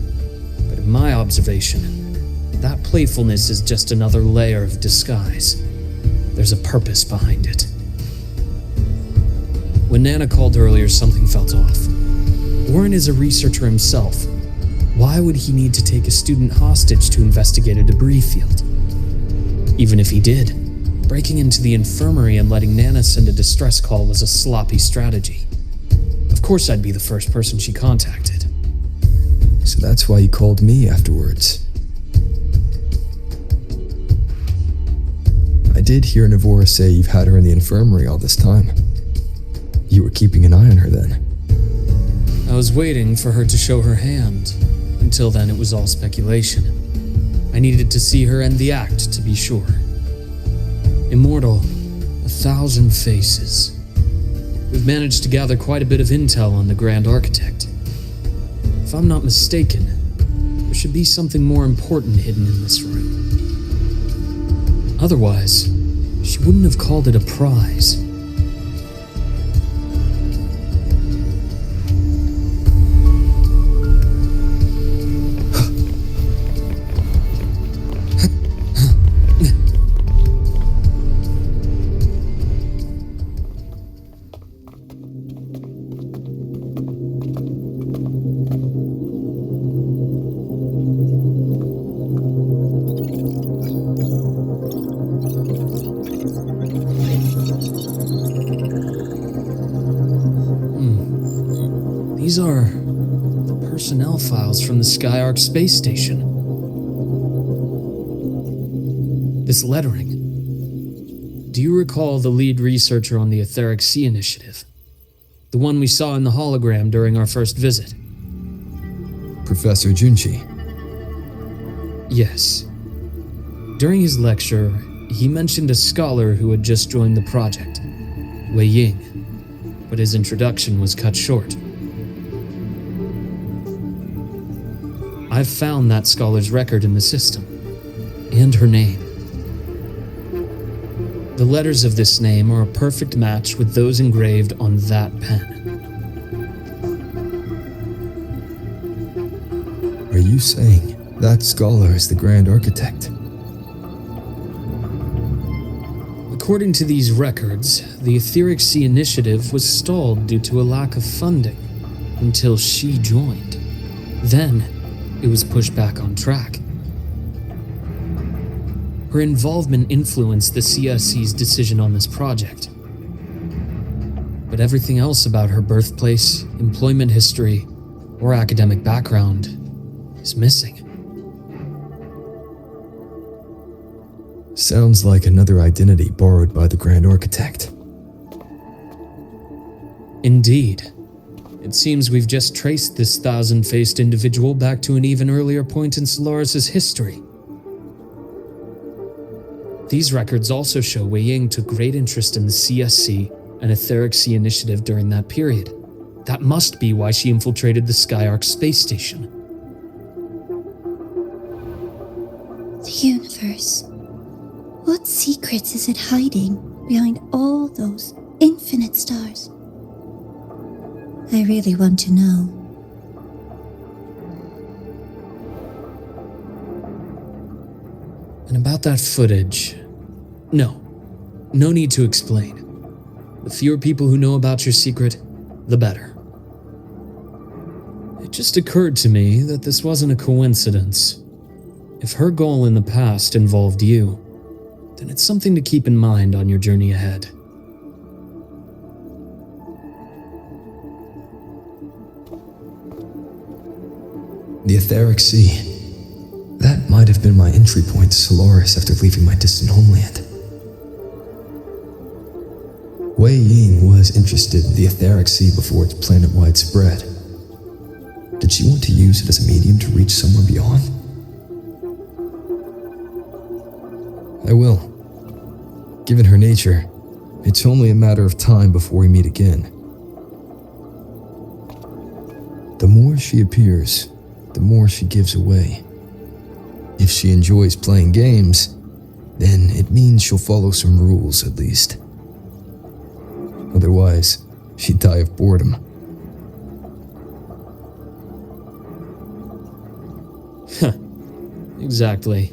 C: but in my observation, that playfulness is just another layer of disguise. There's a purpose behind it. When Nana called earlier, something felt off. Warren is a researcher himself. Why would he need to take a student hostage to investigate a debris field? Even if he did, breaking into the infirmary and letting Nana send a distress call was a sloppy strategy. Of course I'd be the first person she contacted.
A: So that's why you called me afterwards. I did hear Navora say you've had her in the infirmary all this time. You were keeping an eye on her then.
C: I was waiting for her to show her hand. Until then, it was all speculation. I needed to see her end the act to be sure. Immortal, 1,000 faces. We've managed to gather quite a bit of intel on the Grand Architect. If I'm not mistaken, there should be something more important hidden in this room. Otherwise, she wouldn't have called it a prize. These are the personnel files from the Sky Arc space station. This lettering. Do you recall the lead researcher on the Etheric Sea Initiative? The one we saw in the hologram during our first visit?
A: Professor Junchi.
C: Yes. During his lecture, he mentioned a scholar who had just joined the project, Wei Ying, but his introduction was cut short. I've found that scholar's record in the system, and her name. The letters of this name are a perfect match with those engraved on that pen.
A: Are you saying that scholar is the Grand Architect?
C: According to these records, the Etheric Sea Initiative was stalled due to a lack of funding until she joined. Then, it was pushed back on track. Her involvement influenced the CSC's decision on this project. But everything else about her birthplace, employment history, or academic background is missing.
A: Sounds like another identity borrowed by the Grand Architect.
C: Indeed. It seems we've just traced this thousand-faced individual back to an even earlier point in Solaris' history. These records also show Wei Ying took great interest in the CSC an etheric sea initiative during that period. That must be why she infiltrated the Skyark space station.
B: The universe. What secrets is it hiding behind all those infinite stars? I really want to know.
C: And about that footage, no need to explain. The fewer people who know about your secret, the better. It just occurred to me that this wasn't a coincidence. If her goal in the past involved you, then it's something to keep in mind on your journey ahead.
A: The etheric sea. That might have been my entry point to Solaris after leaving my distant homeland. Wei Ying was interested in the etheric sea before its planet-wide spread. Did she want to use it as a medium to reach somewhere beyond? I will. Given her nature, it's only a matter of time before we meet again. The more she appears, the more she gives away. If she enjoys playing games, then it means she'll follow some rules at least. Otherwise, she'd die of boredom.
C: Exactly.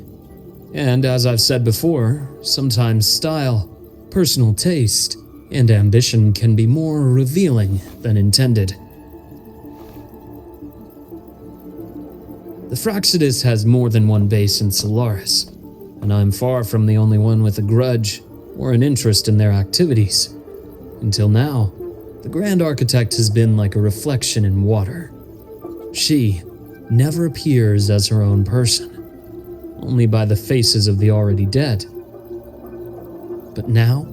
C: And as I've said before, sometimes style, personal taste, and ambition can be more revealing than intended. The Fraxidus has more than one base in Solaris, and I'm far from the only one with a grudge or an interest in their activities. Until now, the Grand Architect has been like a reflection in water. She never appears as her own person, only by the faces of the already dead. But now,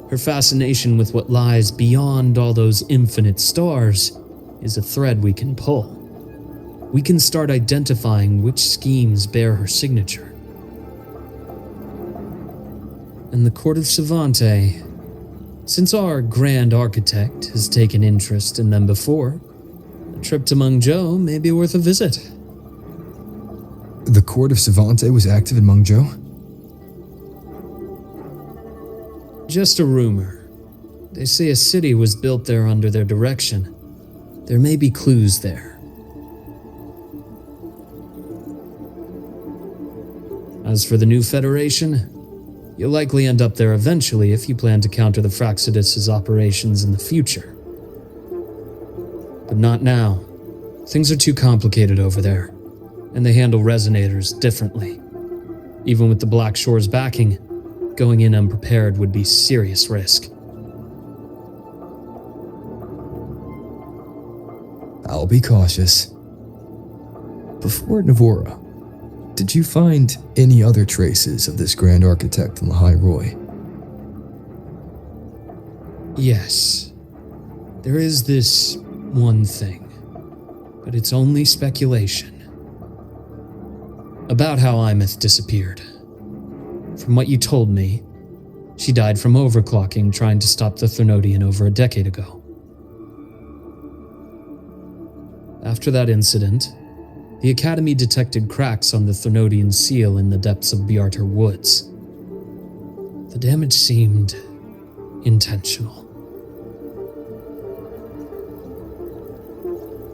C: her fascination with what lies beyond all those infinite stars is a thread we can pull. We can start identifying which schemes bear her signature. And the Court of Savante, since our Grand Architect has taken interest in them before, a trip to Mengzhou may be worth a visit.
A: The Court of Savante was active in Mengzhou?
C: Just a rumor. They say a city was built there under their direction. There may be clues there. As for the new Federation, you'll likely end up there eventually if you plan to counter the Fraxidus' operations in the future. But not now. Things are too complicated over there, and they handle resonators differently. Even with the Black Shore's backing, going in unprepared would be serious risk.
A: I'll be cautious. Before Navora, did you find any other traces of this Grand Architect in Lahai-Roi?
C: Yes. There is this one thing, but it's only speculation. About how Imeth disappeared. From what you told me, she died from overclocking trying to stop the Thernodian over a decade ago. After that incident, the Academy detected cracks on the Thernodian seal in the depths of Biarter Woods. The damage seemed intentional.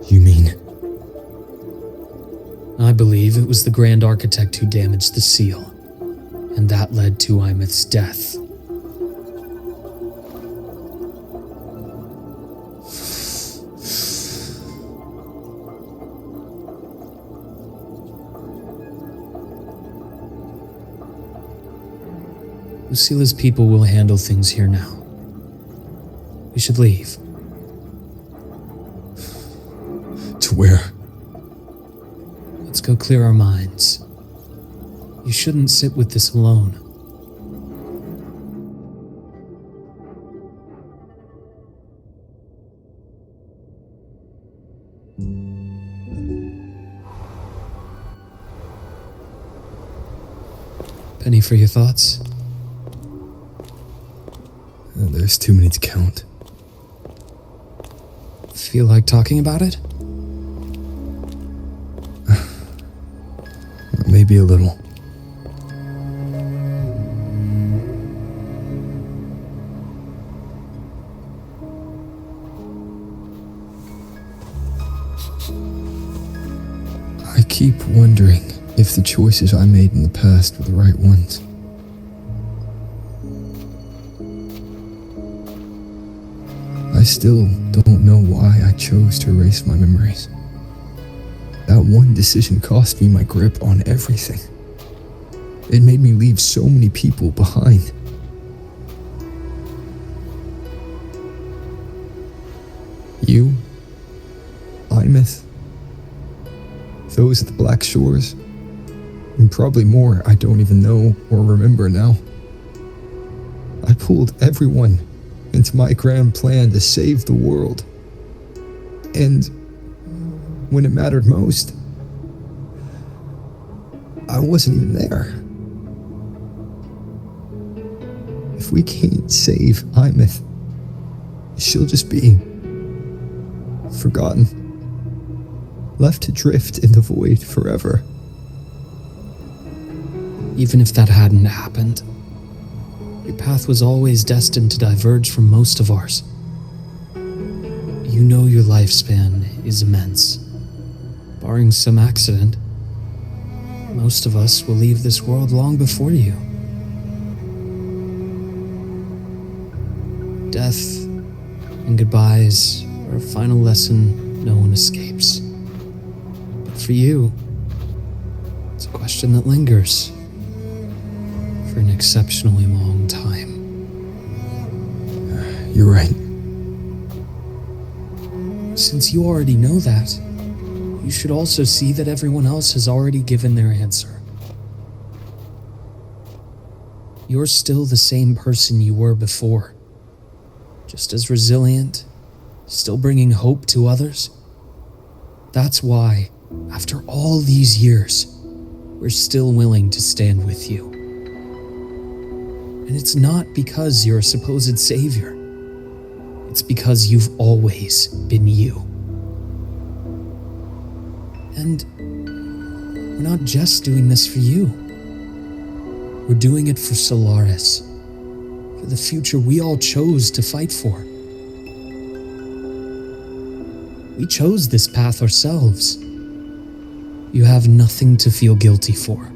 A: You mean?
C: I believe it was the Grand Architect who damaged the seal, and that led to Imeth's death. Lucila's people will handle things here now. We should leave.
A: To where?
C: Let's go clear our minds. You shouldn't sit with this alone. Penny for your thoughts?
A: There There's too many to count.
C: Feel like talking about it?
A: Maybe a little. I keep wondering if the choices I made in the past were the right ones. I still don't know why I chose to erase my memories. That one decision cost me my grip on everything. It made me leave so many people behind. You, Imeth, those at the Black Shores, and probably more I don't even know or remember now. I pulled everyone into my grand plan to save the world. And when it mattered most, I wasn't even there. If we can't save Imeth, she'll just be forgotten, left to drift in the void forever.
C: Even if that hadn't happened, your path was always destined to diverge from most of ours. You know your lifespan is immense. Barring some accident, most of us will leave this world long before you. Death and goodbyes are a final lesson no one escapes. But for you, it's a question that lingers for an exceptionally long time.
A: You're right.
C: Since you already know that, you should also see that everyone else has already given their answer. You're still the same person you were before. Just as resilient, still bringing hope to others. That's why, after all these years, we're still willing to stand with you. And it's not because you're a supposed savior. It's because you've always been you. And we're not just doing this for you. We're doing it for Solaris, for the future we all chose to fight for. We chose this path ourselves. You have nothing to feel guilty for.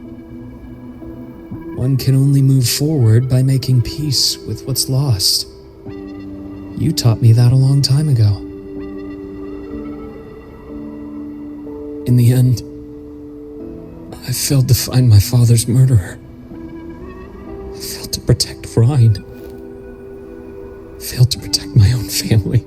C: One can only move forward by making peace with what's lost. You taught me that a long time ago. In the end, I failed to find my father's murderer. I failed to protect Ryan. I failed to protect my own family.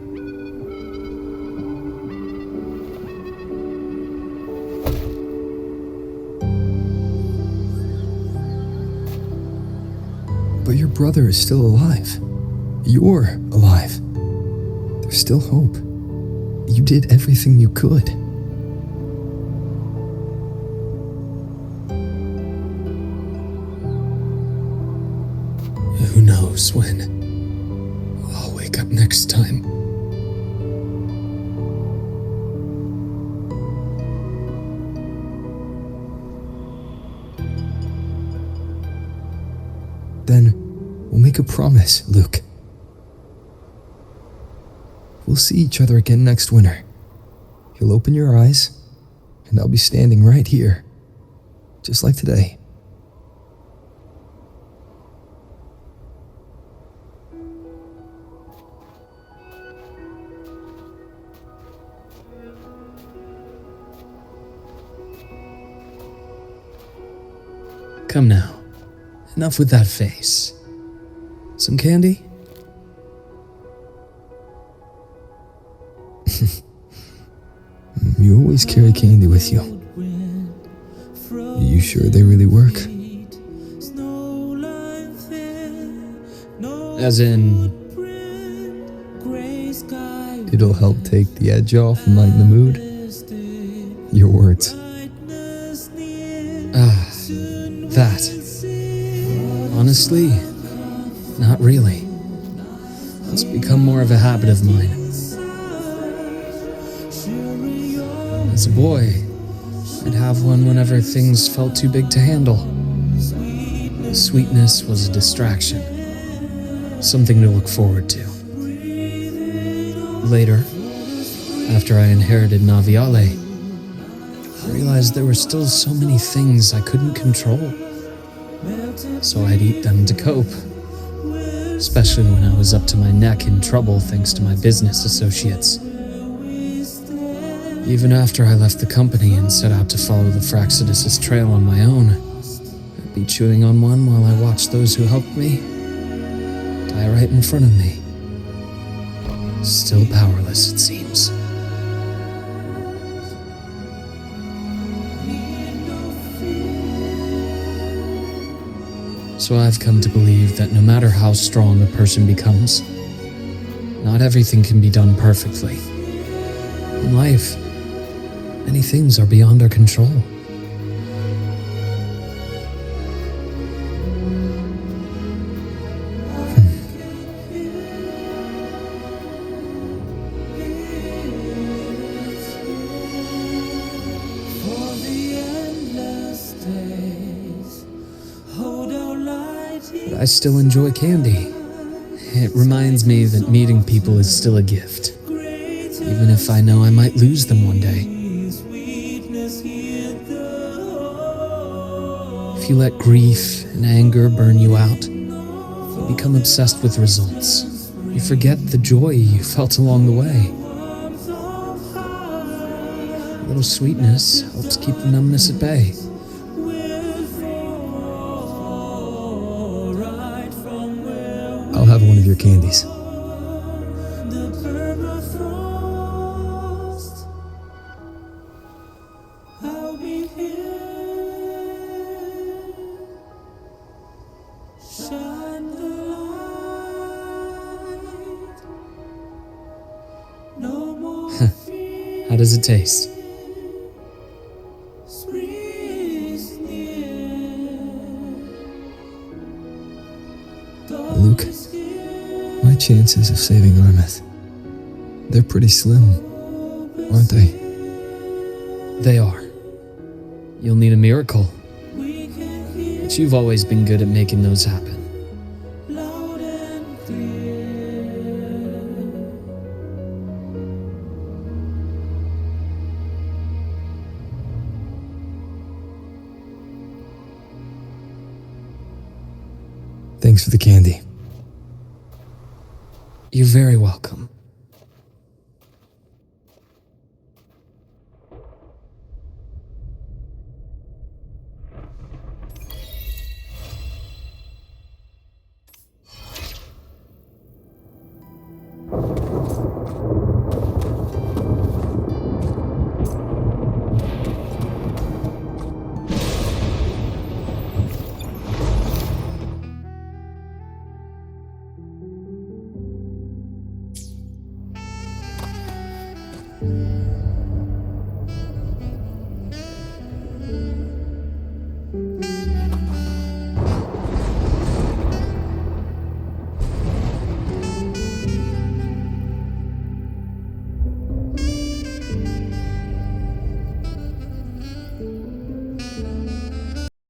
A: But your brother is still alive. You're alive. There's still hope. You did everything you could.
C: Who knows when I'll wake up next time.
A: Then we'll make a promise, Luke. We'll see each other again next winter. You'll open your eyes, and I'll be standing right here, just like today.
C: Come now. Enough with that face. Some candy?
A: You always carry candy with you. You sure they really work?
C: As in,
A: It'll help take the edge off and lighten the mood? Your words.
C: That. Honestly, not really. It's become more of a habit of mine. As a boy, I'd have one whenever things felt too big to handle. Sweetness was a distraction, something to look forward to. Later, after I inherited Naviale, I realized there were still so many things I couldn't control. So I'd eat them to cope, especially when I was up to my neck in trouble thanks to my business associates. Even after I left the company and set out to follow the Fraxidus' trail on my own, I'd be chewing on one while I watched those who helped me die right in front of me. Still powerless, it seems. So I've come to believe that no matter how strong a person becomes, not everything can be done perfectly. In life, many things are beyond our control. But I still enjoy candy. It reminds me that meeting people is still a gift, even if I know I might lose them one day. If you let grief and anger burn you out, you become obsessed with results. You forget the joy you felt along the way. A little sweetness helps keep the numbness at bay.
A: I'll have one of your candies.
C: How does it taste?
A: Luke, my chances of saving Armeth, they're pretty slim, aren't they?
C: They are. You'll need a miracle. But you've always been good at making those happen.
A: Thanks for the candy.
C: You're very welcome.